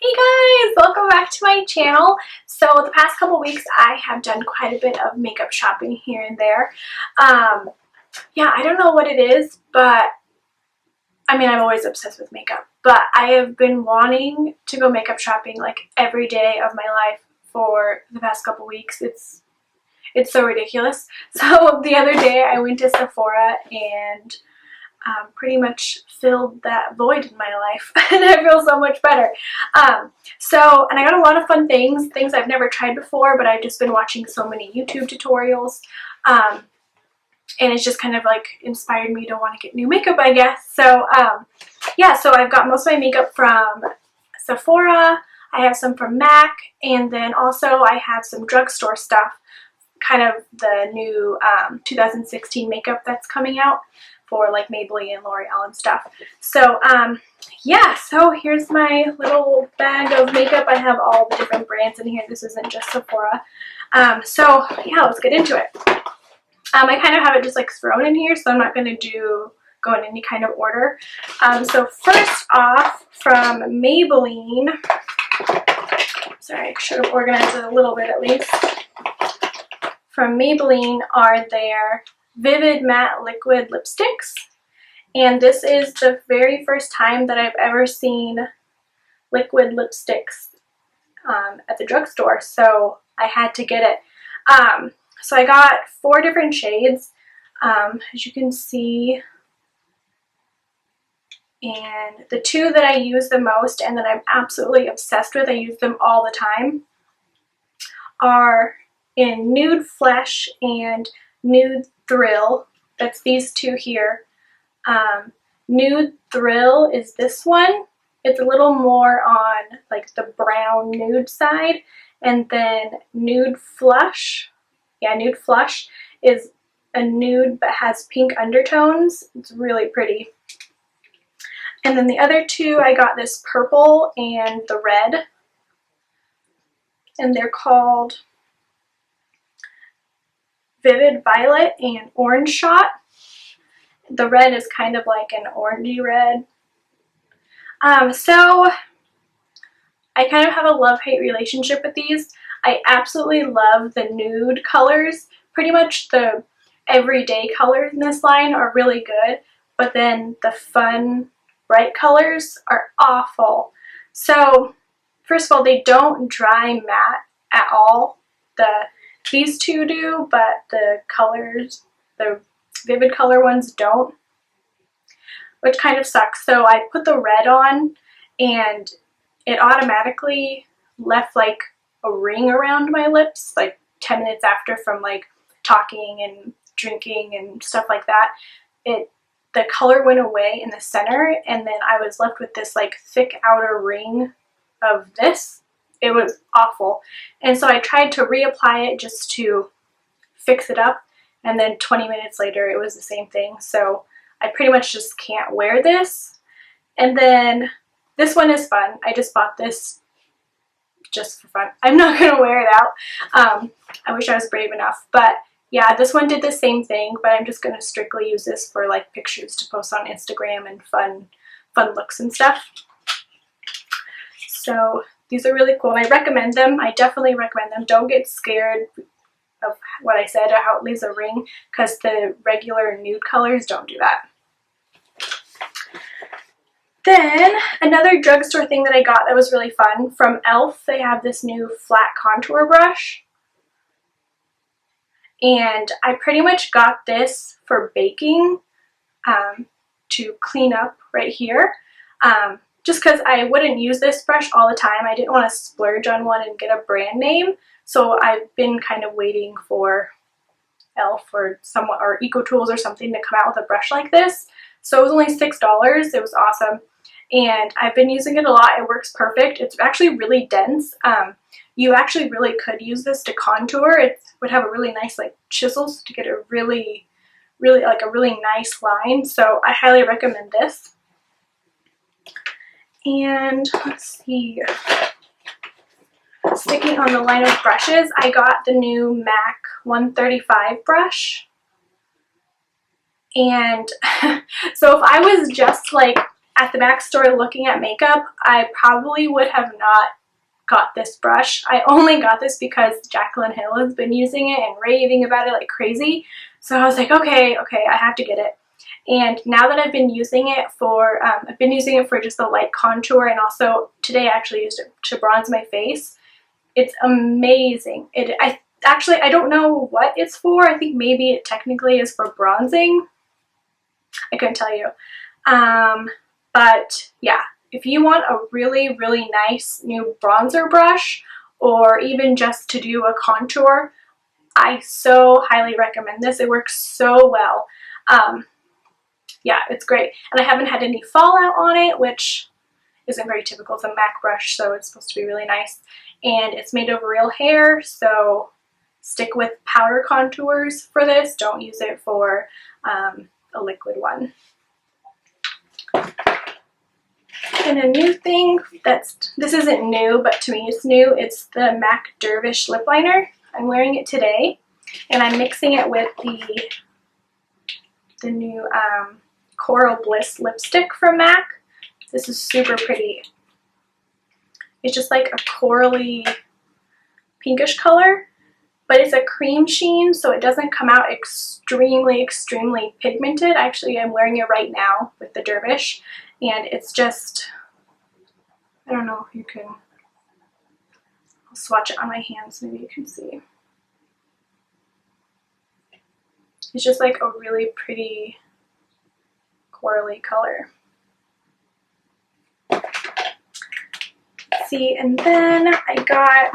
Hey guys, welcome back to my channel. So the past couple weeks I have done quite a bit of makeup shopping here and there. Yeah, I don't know what it is, but I mean, I'm always obsessed with makeup, but I have been wanting to go makeup shopping like every day of my life for the past couple weeks. It's so ridiculous. So the other day I went to Sephora and pretty much filled that void in my life and I feel so much better. And I got a lot of fun things I've never tried before, but I've just been watching so many YouTube tutorials, and it's just kind of like inspired me to want to get new makeup, I guess. So yeah, so I've got most of my makeup from Sephora, I have some from MAC, and then also I have some drugstore stuff, kind of the new 2016 makeup that's coming out for like Maybelline and L'Oreal and stuff. So yeah, so here's my little bag of makeup. I have all the different brands in here. This isn't just Sephora. So yeah, let's get into it. I kind of have it just like thrown in here, so I'm not going to go in any kind of order. So first off, from Maybelline, sorry, I should have organized it a little bit at least. From Maybelline are their Vivid Matte Liquid Lipsticks, and this is the very first time that I've ever seen liquid lipsticks at the drugstore, so I had to get it. So I got 4 different shades, as you can see, and the 2 that I use the most and that I'm absolutely obsessed with, I use them all the time, are in Nude Flesh and Nude Thrill. That's these 2 here. Nude Thrill is this one. It's a little more on like the brown nude side, and then Nude Flush. Yeah, Nude Flush is a nude but has pink undertones. It's really pretty. And then the other 2, I got this purple and the red, and they're called Vivid Violet and Orange Shot. The red is kind of like an orangey red. So I kind of have a love-hate relationship with these. I absolutely love the nude colors. Pretty much the everyday colors in this line are really good, but then the fun, bright colors are awful. So first of all, they don't dry matte at all. These 2 do, but the colors, the vivid color ones don't, which kind of sucks. So I put the red on and it automatically left like a ring around my lips like 10 minutes after, from like talking and drinking and stuff like that. The color went away in the center, and then I was left with this like thick outer ring of this. It was awful. And so I tried to reapply it just to fix it up, and then 20 minutes later it was the same thing. So I pretty much just can't wear this. And then this one is fun. I just bought this just for fun. I'm not going to wear it out. I wish I was brave enough. But yeah, this one did the same thing, but I'm just going to strictly use this for like pictures to post on Instagram and fun looks and stuff. So these are really cool, and I recommend them. I definitely recommend them. Don't get scared of what I said, or how it leaves a ring, because the regular nude colors don't do that. Then another drugstore thing that I got that was really fun, from e.l.f. they have this new flat contour brush, and I pretty much got this for baking, to clean up right here, just because I wouldn't use this brush all the time. I didn't want to splurge on one and get a brand name, so I've been kind of waiting for e.l.f. or EcoTools or something to come out with a brush like this. So it was only $6. It was awesome, and I've been using it a lot. It works perfect. It's actually really dense. You actually really could use this to contour. It would have a really nice like chisels to get a really like a really nice line. So I highly recommend this. And let's see, sticking on the line of brushes, I got the new MAC 135 brush. And so if I was just like at the MAC store looking at makeup, I probably would have not got this brush. I only got this because Jaclyn Hill has been using it and raving about it like crazy. So I was like, okay, I have to get it. And now that I've been using it for, just a light contour, and also today I actually used it to bronze my face. It's amazing. I don't know what it's for. I think maybe it technically is for bronzing. I couldn't tell you. But yeah, if you want a really, really nice new bronzer brush, or even just to do a contour, I so highly recommend this. It works so well. Yeah, it's great. And I haven't had any fallout on it, which isn't very typical. It's a MAC brush, so it's supposed to be really nice. And it's made of real hair, so stick with powder contours for this. Don't use it for a liquid one. And a new thing this isn't new, but to me it's new. It's the MAC Dervish lip liner. I'm wearing it today, and I'm mixing it with the new Coral Bliss lipstick from MAC. This is super pretty. It's just like a corally pinkish color, but it's a cream sheen, so it doesn't come out extremely pigmented. Actually, I'm wearing it right now with the Dervish, and it's just, I don't know if you can, I'll swatch it on my hands, maybe you can see. It's just like a really pretty corally color. See, and then I got,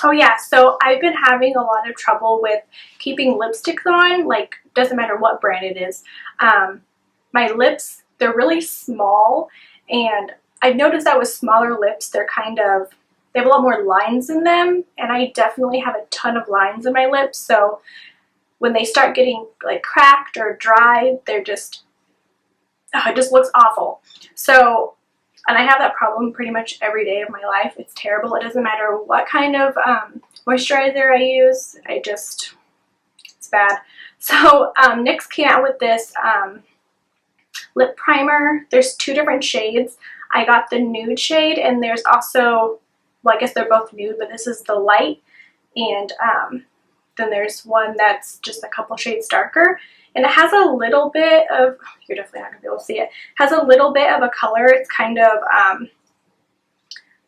oh yeah, so I've been having a lot of trouble with keeping lipsticks on, like, doesn't matter what brand it is. My lips, they're really small, and I've noticed that with smaller lips, they have a lot more lines in them, and I definitely have a ton of lines in my lips, so when they start getting like cracked or dry, they're just, it just looks awful. So, and I have that problem pretty much every day of my life. It's terrible. It doesn't matter what kind of moisturizer I use. It's bad. So NYX came out with this lip primer. There's two different shades. I got the nude shade, and there's also, well, I guess they're both nude, but this is the light, and then there's one that's just a couple shades darker. And it has a little bit of, you're definitely not going to be able to see it, has a little bit of a color. It's kind of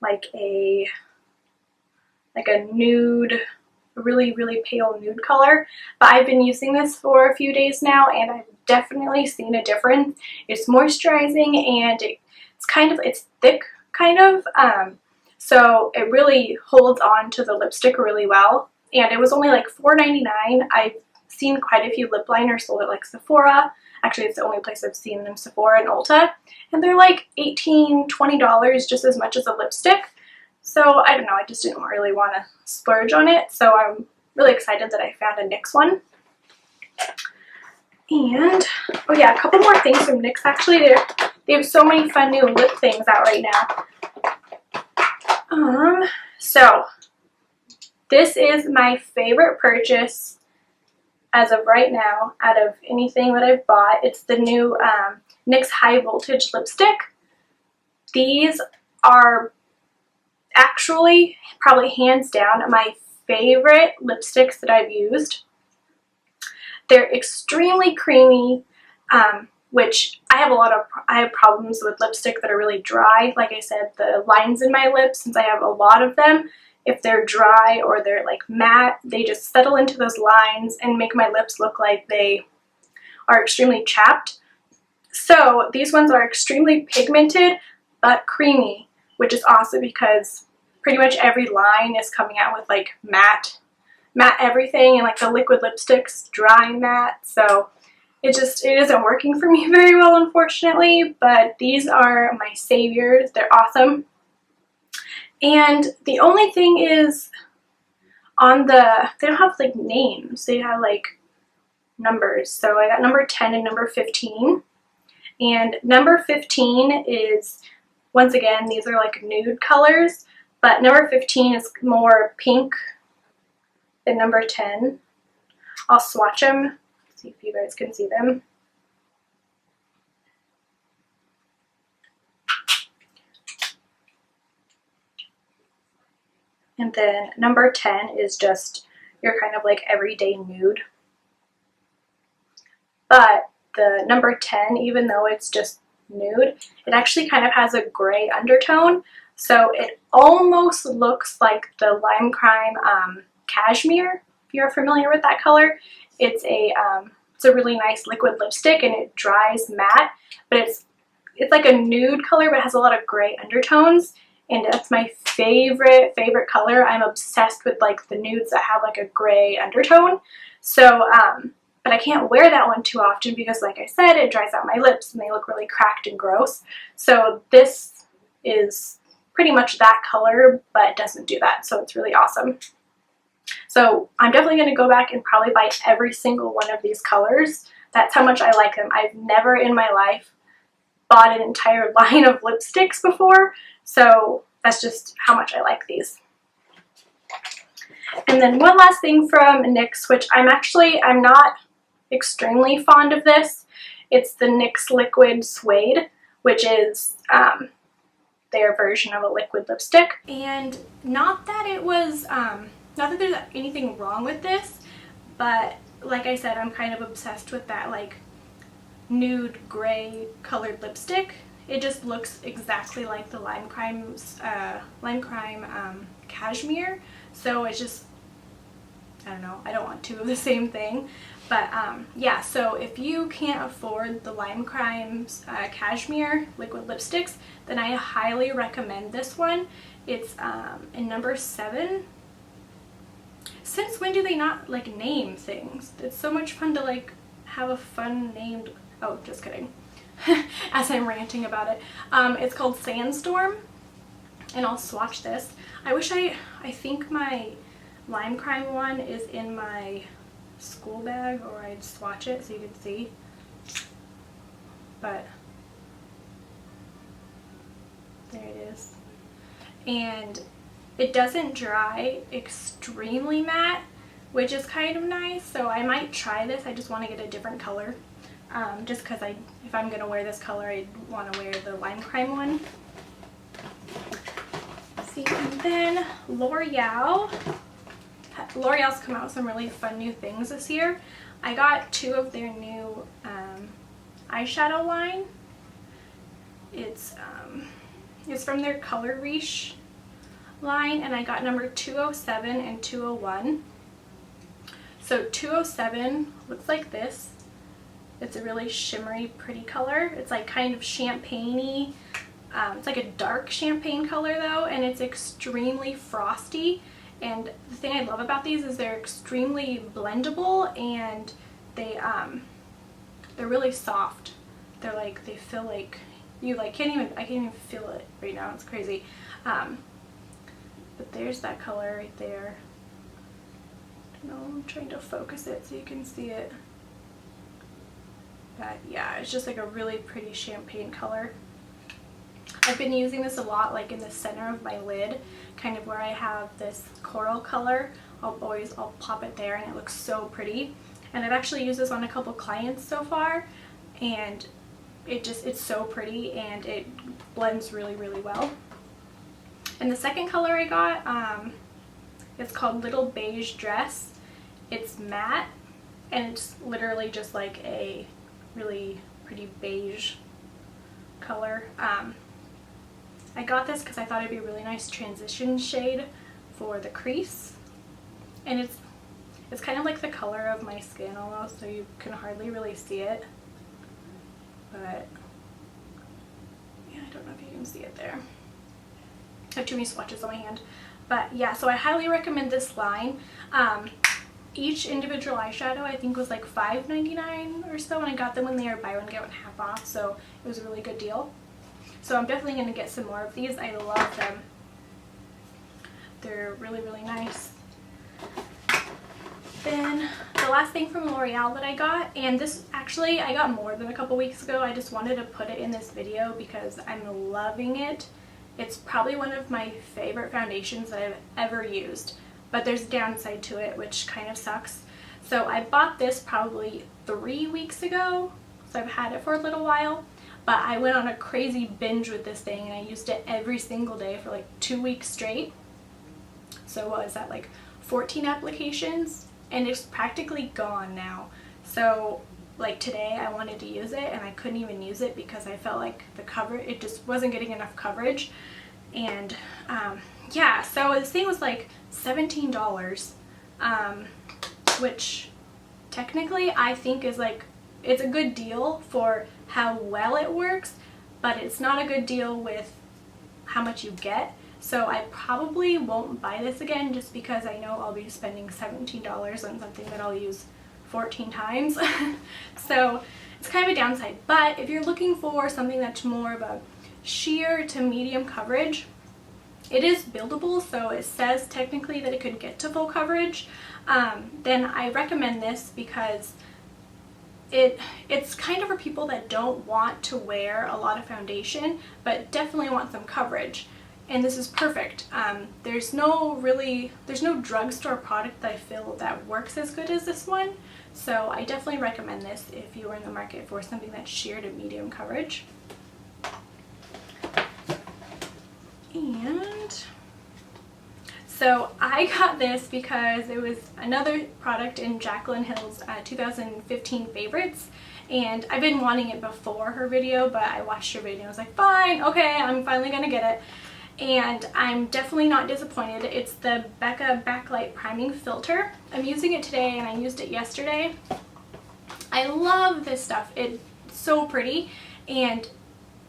like a nude, really pale nude color. But I've been using this for a few days now, and I've definitely seen a difference. It's moisturizing, and it's thick kind of, so it really holds on to the lipstick really well. And it was only like $4.99. I've seen quite a few lip liners sold at like Sephora. Actually, it's the only place I've seen them, Sephora and Ulta. And they're like $18, $20, just as much as a lipstick. So I don't know, I just didn't really want to splurge on it. So I'm really excited that I found a NYX one. And, oh yeah, a couple more things from NYX actually. They have so many fun new lip things out right now. So this is my favorite purchase as of right now out of anything that I've bought. It's the new NYX High Voltage lipstick. These are actually probably hands down my favorite lipsticks that I've used. They're extremely creamy, which I have problems with lipstick that are really dry. Like I said, the lines in my lips, since I have a lot of them, if they're dry or they're like matte, they just settle into those lines and make my lips look like they are extremely chapped. So these ones are extremely pigmented but creamy, which is awesome because pretty much every line is coming out with like matte everything, and like the liquid lipsticks dry matte, so it isn't working for me very well, unfortunately. But these are my saviors. They're awesome. And the only thing is, they don't have like names, they have like numbers. So I got number 10 and number 15. And number 15 is, once again, these are like nude colors, but number 15 is more pink than number 10. I'll swatch them, see if you guys can see them. And then number 10 is just your kind of like everyday nude. But the number 10, even though it's just nude, it actually kind of has a gray undertone. So it almost looks like the Lime Crime Cashmere, if you're familiar with that color. It's a really nice liquid lipstick and it dries matte, but it's like a nude color but has a lot of gray undertones, and that's my favorite color. I'm obsessed with like the nudes that have like a gray undertone. So but I can't wear that one too often because, like I said, it dries out my lips and they look really cracked and gross. So this is pretty much that color, but it doesn't do that, so it's really awesome. So I'm definitely going to go back and probably buy every single one of these colors. That's how much I like them. I've never in my life bought an entire line of lipsticks before, so that's just how much I like these. And then one last thing from NYX, which I'm not extremely fond of this. It's the NYX Liquid Suede, which is their version of a liquid lipstick. And not that it was, not that there's anything wrong with this, but like I said, I'm kind of obsessed with that like nude gray colored lipstick. It just looks exactly like the Lime Crime Cashmere. So it's just, I don't know, I don't want two of the same thing. But yeah, so if you can't afford the Lime Crime's Cashmere liquid lipsticks, then I highly recommend this one. It's in number 7. Since when do they not like name things? It's so much fun to like have a fun named, oh, just kidding, as I'm ranting about it. It's called Sandstorm, and I'll swatch this. I think my Lime Crime one is in my school bag, or I'd swatch it so you can see, but there it is. And it doesn't dry extremely matte, which is kind of nice, so I might try this. I just want to get a different color, just because if I'm going to wear this color, I'd want to wear the Lime Crime one. See, and then L'Oreal's come out with some really fun new things this year. I got 2 of their new eyeshadow line. It's from their Color Riche line, and I got number 207 and 201. So 207 looks like this. It's a really shimmery, pretty color. It's like kind of champagne-y. It's like a dark champagne color though, and it's extremely frosty. And the thing I love about these is they're extremely blendable, and they're really soft. They're like, they feel like you like I can't even feel it right now. It's crazy. But there's that color right there. I don't know, I'm trying to focus it so you can see it. But yeah, it's just like a really pretty champagne color. I've been using this a lot like in the center of my lid, kind of where I have this coral color. I'll pop it there and it looks so pretty. And I've actually used this on a couple clients so far, and it's so pretty and it blends really, really well. And the second color I got, it's called Little Beige Dress. It's matte, and it's literally just like a really pretty beige color. I got this because I thought it'd be a really nice transition shade for the crease, and it's kind of like the color of my skin almost, so you can hardly really see it, but yeah, I don't know if you can see it there. I have too many swatches on my hand. But yeah, so I highly recommend this line. Each individual eyeshadow I think was like $5.99 or so, and I got them when they were buy one get one half off, so it was a really good deal. So I'm definitely going to get some more of these. I love them. They're really, really nice. Then the last thing from L'Oreal that I got, and this actually I got more than a couple weeks ago. I just wanted to put it in this video because I'm loving it. It's probably one of my favorite foundations that I've ever used, but there's a downside to it, which kind of sucks. So I bought this probably 3 weeks ago, so I've had it for a little while, but I went on a crazy binge with this thing and I used it every single day for like 2 weeks straight. So what is that, like 14 applications? And it's practically gone now. So like today I wanted to use it and I couldn't even use it because I felt like the cover, it just wasn't getting enough coverage. And yeah, so this thing was like $17, which technically I think is like, it's a good deal for how well it works, but it's not a good deal with how much you get. So I probably won't buy this again just because I know I'll be spending $17 on something that I'll use 14 times. So it's kind of a downside. But if you're looking for something that's more of a sheer to medium coverage, it is buildable, so it says technically that it could get to full coverage. Then I recommend this because it's kind of for people that don't want to wear a lot of foundation but definitely want some coverage. And this is perfect. There's no drugstore product that I feel that works as good as this one. So I definitely recommend this if you are in the market for something that's sheer to medium coverage. And so I got this because it was another product in Jaclyn Hill's 2015 favorites. And I've been wanting it before her video, but I watched her video and I was like, fine, okay, I'm finally gonna get it. And I'm definitely not disappointed. It's the Becca Backlight Priming Filter. I'm using it today and I used it yesterday. I love this stuff. It's so pretty, and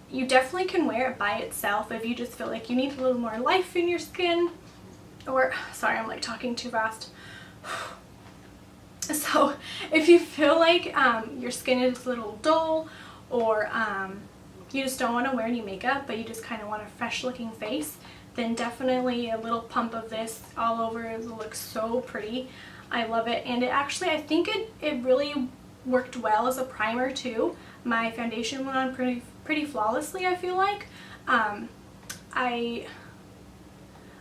you definitely can wear it by itself if you just feel like you need a little more life in your skin. Or, sorry, I'm like talking too fast. So if you feel like your skin is a little dull, or you just don't want to wear any makeup but you just kind of want a fresh looking face, then definitely a little pump of this all over. It looks so pretty. I love it. And it actually, I think it really worked well as a primer too. My foundation went on pretty flawlessly, I feel like.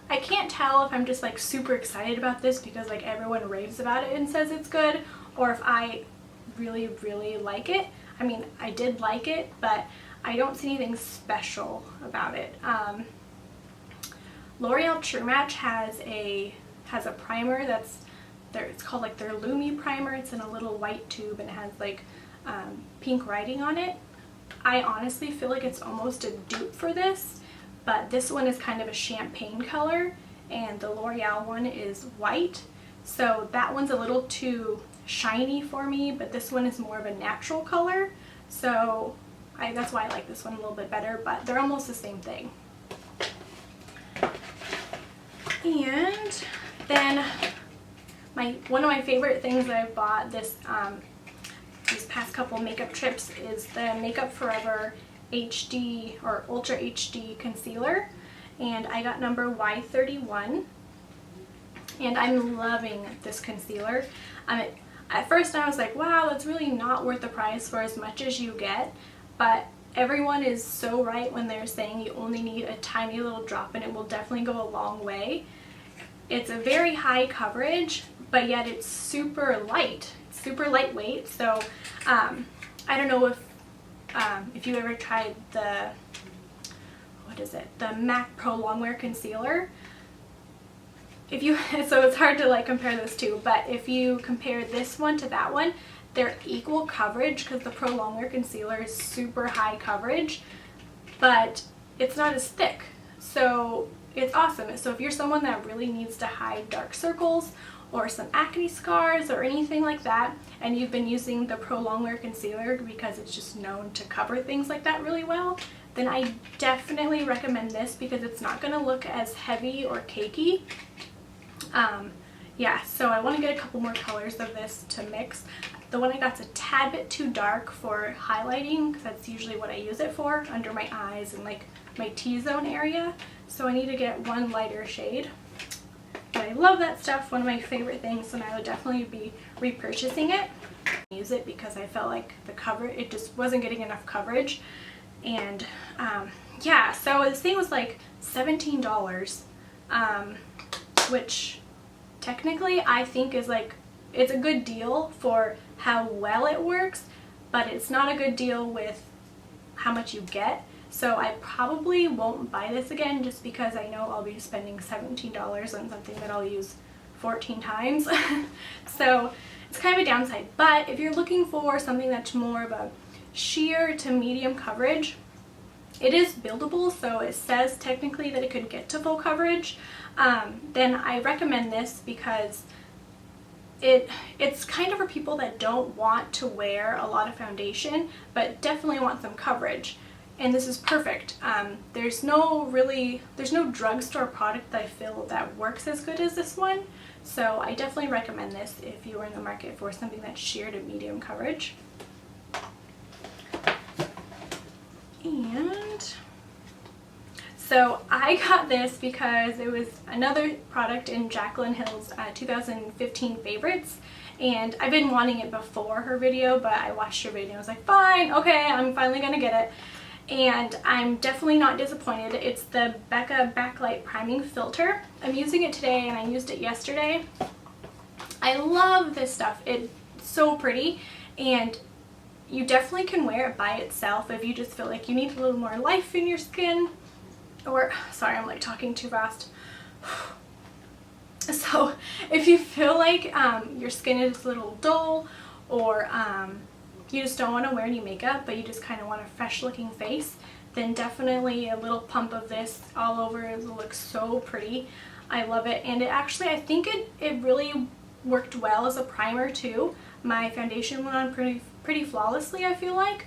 I can't tell if I'm just like super excited about this because like everyone raves about it and says it's good, or if I really like it. I mean, I did like it, but I don't see anything special about it. L'Oreal True Match has a primer that's there. It's called like their Lumi primer. It's in a little white tube and it has like pink writing on it. I honestly feel like it's almost a dupe for this, but this one is kind of a champagne color and the L'Oreal one is white. So that one's a little too shiny for me, but this one is more of a natural color. So that's why I like this one a little bit better, but they're almost the same thing. And then one of my favorite things that I've bought these past couple makeup trips is the Makeup Forever HD or Ultra HD concealer, and I got number Y31, and I'm loving this concealer. At first I was like, wow, that's really not worth the price for as much as you get, but everyone is so right when they're saying you only need a tiny little drop and it will definitely go a long way. It's a very high coverage, but yet it's super light. It's super lightweight. So I don't know if you ever tried the MAC Pro Longwear Concealer. So it's hard to like compare those two, but if you compare this one to that one, they're equal coverage because the Pro Longwear Concealer is super high coverage, but it's not as thick. So it's awesome. So if you're someone that really needs to hide dark circles or some acne scars or anything like that, and you've been using the Pro Longwear Concealer because it's just known to cover things like that really well, then I definitely recommend this because it's not going to look as heavy or cakey. Yeah, so I want to get a couple more colors of this to mix. The one I got is a tad bit too dark for highlighting because that's usually what I use it for, under my eyes and like my T-zone area. So I need to get one lighter shade. But I love that stuff, one of my favorite things, and I would definitely be repurchasing it. I use it because I felt like it just wasn't getting enough coverage. And yeah, so this thing was like $17, which technically I think is like, it's a good deal for how well it works, but it's not a good deal with how much you get. So I probably won't buy this again just because I know I'll be spending $17 on something that I'll use 14 times. So it's kind of a downside. But if you're looking for something that's more of a sheer to medium coverage, it is buildable, so it says technically that it could get to full coverage. Then I recommend this because it's kind of for people that don't want to wear a lot of foundation but definitely want some coverage, and this is perfect. There's no drugstore product that I feel that works as good as this one, so I definitely recommend this if you are in the market for something that's sheer to medium coverage. And so I got this because it was another product in Jaclyn Hill's 2015 favorites, and I've been wanting it before her video, but I watched her video and I was like, fine, okay, I'm finally gonna get it. And I'm definitely not disappointed. It's the Becca Backlight Priming Filter. I'm using it today and I used it yesterday. I love this stuff. It's so pretty, and you definitely can wear it by itself if you just feel like you need a little more life in your skin. Or, sorry, I'm like talking too fast. So if you feel like your skin is a little dull, or you just don't want to wear any makeup but you just kind of want a fresh looking face, then definitely a little pump of this all over. It looks so pretty. I love it, and it actually, I think it really worked well as a primer too. My foundation went on pretty flawlessly, I feel like.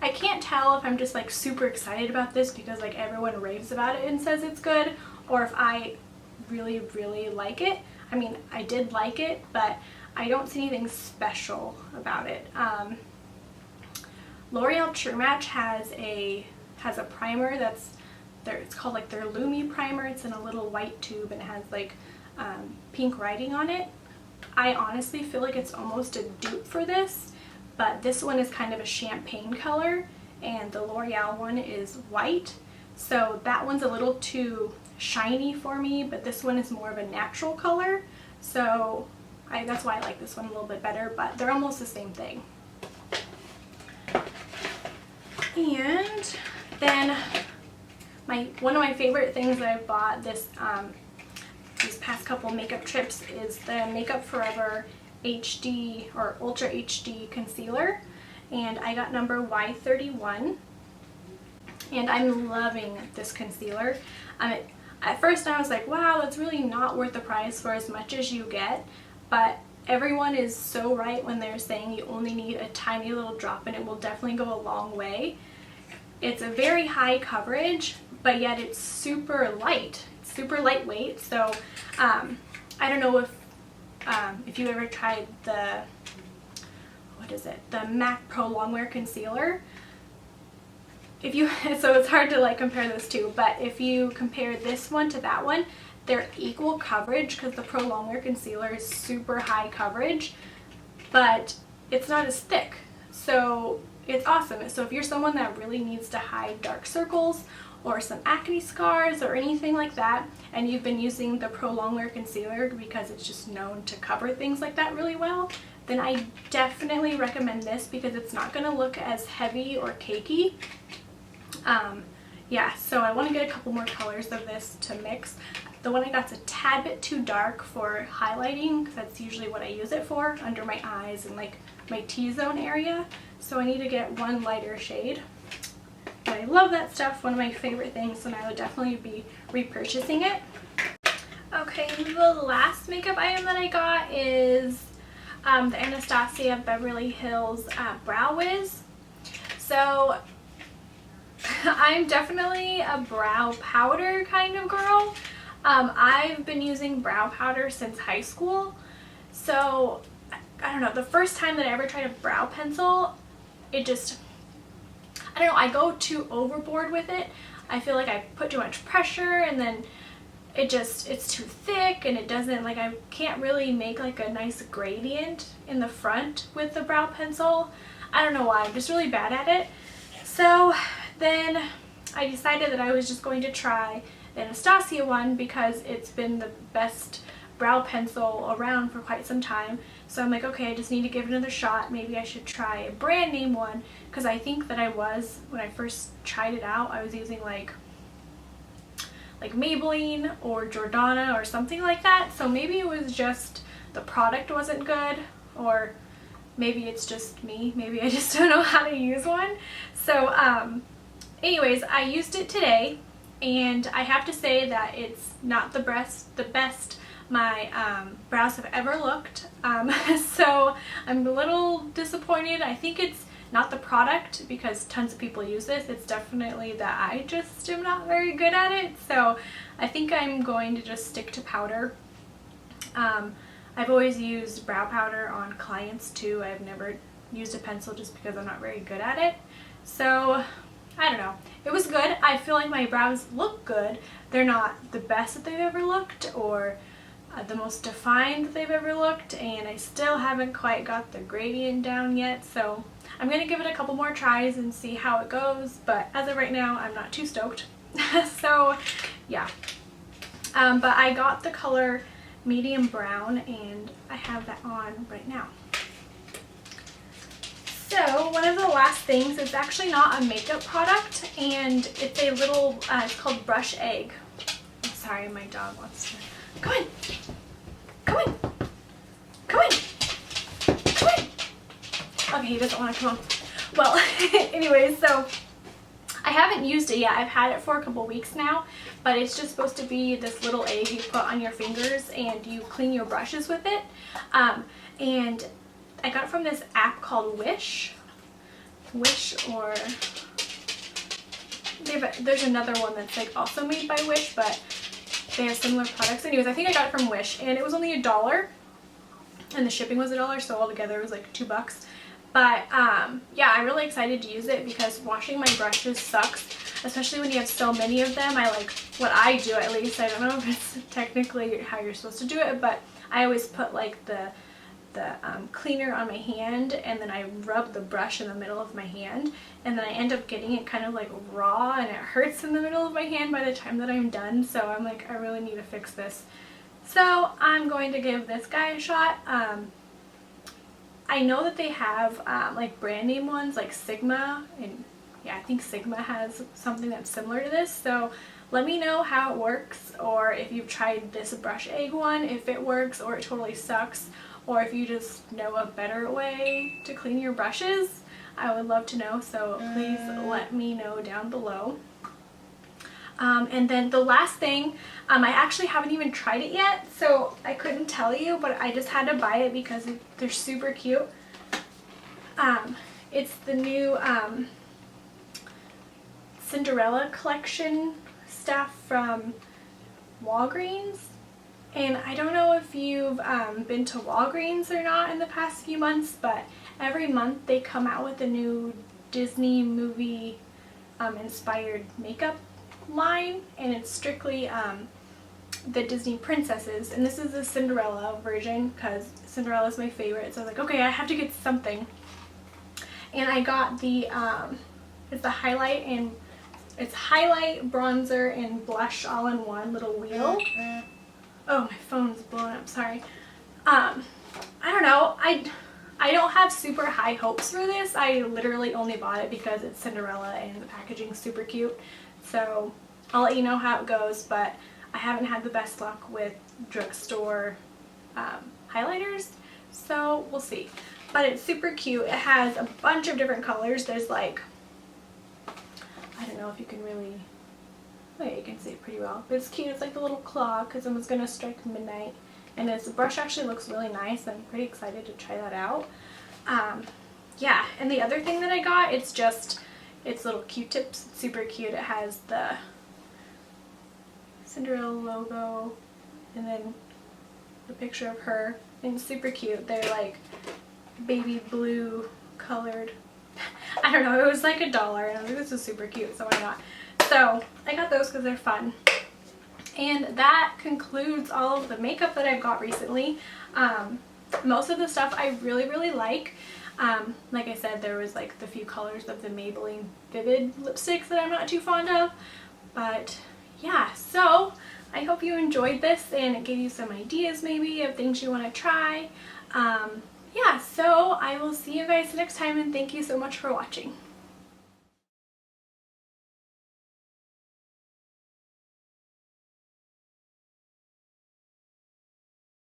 I can't tell if I'm just like super excited about this because like everyone raves about it and says it's good, or if I really like it. I mean, I did like it, but I don't see anything special about it. L'Oreal True Match has a primer that's it's called like their Lumi primer. It's in a little white tube and it has like pink writing on it. I honestly feel like it's almost a dupe for this, but this one is kind of a champagne color and the L'Oreal one is white. So that one's a little too shiny for me, but this one is more of a natural color. So that's why I like this one a little bit better, but they're almost the same thing. And then one of my favorite things that I bought these past couple makeup trips is the Makeup Forever HD or Ultra HD concealer, and I got number Y31, and I'm loving this concealer. At first I was like, wow, that's really not worth the price for as much as you get, but everyone is so right when they're saying you only need a tiny little drop and it will definitely go a long way. It's a very high coverage, but yet it's super light. It's super lightweight, so I don't know if you ever tried the MAC Pro Longwear Concealer. So it's hard to like compare those two, but if you compare this one to that one, they're equal coverage because the Pro Longwear Concealer is super high coverage, but it's not as thick. So it's awesome. So if you're someone that really needs to hide dark circles or some acne scars or anything like that, and you've been using the Pro Longwear Concealer because it's just known to cover things like that really well, then I definitely recommend this because it's not going to look as heavy or cakey. Yeah, so I want to get a couple more colors of this to mix. The one I got is a tad bit too dark for highlighting because that's usually what I use it for, under my eyes and like my T-zone area. So I need to get one lighter shade. But I love that stuff, one of my favorite things, and I would definitely be repurchasing it. Okay, the last makeup item that I got is the Anastasia Beverly Hills Brow Wiz. So I'm definitely a brow powder kind of girl. I've been using brow powder since high school. So I don't know, the first time that I ever tried a brow pencil, I don't know, I go too overboard with it. I feel like I put too much pressure and then it's too thick and it doesn't, like, I can't really make like a nice gradient in the front with the brow pencil. I don't know why, I'm just really bad at it. So then I decided that I was just going to try the Anastasia one because it's been the best brow pencil around for quite some time. So I'm like, okay, I just need to give it another shot. Maybe I should try a brand name one, because I think that I was, when I first tried it out, I was using like Maybelline or Jordana or something like that. So maybe it was just the product wasn't good, or maybe it's just me. Maybe I just don't know how to use one. So anyways, I used it today, and I have to say that it's not the best my brows have ever looked. So I'm a little disappointed. I think it's not the product, because tons of people use this. It's definitely that I just am not very good at it. So I think I'm going to just stick to powder. I've always used brow powder on clients too. I've never used a pencil just because I'm not very good at it. So I don't know. It was good. I feel like my brows look good. They're not the best that they've ever looked, or the most defined that they've ever looked, and I still haven't quite got the gradient down yet. So I'm going to give it a couple more tries and see how it goes, but as of right now, I'm not too stoked. So yeah. But I got the color medium brown, and I have that on right now. So one of the last things, it's actually not a makeup product, and it's a little, it's called Brush Egg. I'm sorry, my dog wants to, come in, come in, come in, come in. Okay, he doesn't want to come on. Well, anyways, so I haven't used it yet. I've had it for a couple weeks now, but it's just supposed to be this little egg you put on your fingers and you clean your brushes with it. And I got it from this app called Wish, or there's another one that's like also made by Wish, but they have similar products. Anyways, I think I got it from Wish, and it was only $1, and the shipping was $1, so altogether it was like $2. But yeah, I'm really excited to use it, because washing my brushes sucks, especially when you have so many of them. I like, what I do at least, I don't know if it's technically how you're supposed to do it, but I always put like the cleaner on my hand, and then I rub the brush in the middle of my hand, and then I end up getting it kind of like raw, and it hurts in the middle of my hand by the time that I'm done. So I'm like, I really need to fix this. So I'm going to give this guy a shot. I know that they have like brand name ones like Sigma, and yeah, I think Sigma has something that's similar to this. So let me know how it works, or if you've tried this Brush Egg one, if it works or it totally sucks, or if you just know a better way to clean your brushes. I would love to know, so please let me know down below. And then the last thing, I actually haven't even tried it yet, so I couldn't tell you, but I just had to buy it because they're super cute. It's the new Cinderella collection stuff from Walgreens. And I don't know if you've been to Walgreens or not in the past few months, but every month they come out with a new Disney movie inspired makeup line, and it's strictly the Disney princesses, and this is the Cinderella version because Cinderella is my favorite. So I was like, okay, I have to get something, and I got the it's the highlight, and it's highlight, bronzer, and blush all in one little wheel. Oh, my phone's blowing up, sorry. I don't know, I don't have super high hopes for this. I literally only bought it because it's Cinderella and the packaging's super cute. So I'll let you know how it goes, but I haven't had the best luck with drugstore highlighters, so we'll see. But it's super cute. It has a bunch of different colors. There's like, I don't know if you can really, oh yeah, you can see it pretty well. But it's cute. It's like the little claw because someone's going to strike midnight. And the brush actually looks really nice. I'm pretty excited to try that out. Yeah, and the other thing that I got, it's little Q-tips. It's super cute. It has the Cinderella logo and then the picture of her. And it's super cute. They're like baby blue colored. I don't know, it was like $1 and I was like, this is super cute, so why not? So I got those because they're fun. And that concludes all of the makeup that I've got recently. Most of the stuff I really like. Like I said, there was like the few colors of the Maybelline Vivid lipsticks that I'm not too fond of. But yeah, so I hope you enjoyed this and it gave you some ideas maybe of things you want to try. Yeah, so I will see you guys next time, and thank you so much for watching.